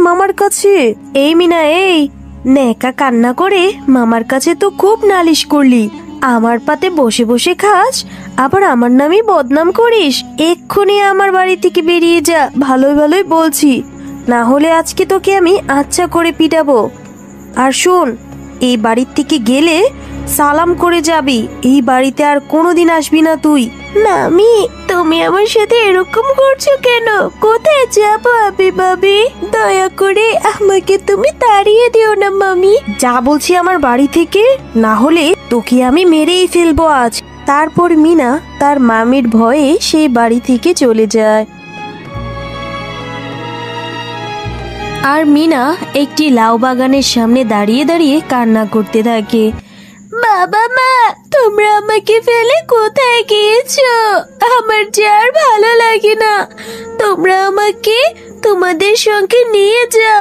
মামার কাছে। এই মিনা, এই নেকা কান্না করে মামার কাছে তো খুব নালিশ করলি, আমার পাতে বসে বসে খাস, আবার আমার নামই বদনাম করিস। এক্ষুনি আমার বাড়ি থেকে বেরিয়ে যা, ভালোই ভালোই বলছি, না হলে আজকে তোকে আমি আচ্ছা করে পিটাবো। আর শোন, এই বাড়ির থেকে গেলে সালাম করে যাবি, এই বাড়িতে আর কোনোদিন আসবি না তুই। মামি, তুমি আমার সাথে এরকম করছো কেন? কোথায় যাবো আমি মামি? দয়া করে আমাকে তুমি তাড়িয়ে দিও না মামি। যা বলছি আমার বাড়ি থেকে, না হলে তোকে আমি মেরেই ফেলবো আজ। তারপর মিনা তার মামির ভয়ে সেই বাড়ি থেকে চলে যায়। আর মিনা একটি লাউ বাগানের সামনে দাঁড়িয়ে দাঁড়িয়ে কান্না করতে থাকে। বাবা মা, তোমরা আমাকে ফেলে কোথায় গিয়েছো? আমার যে আর ভালো লাগে না, তোমরা আমাকে তোমাদের সঙ্গে নিয়ে যাও।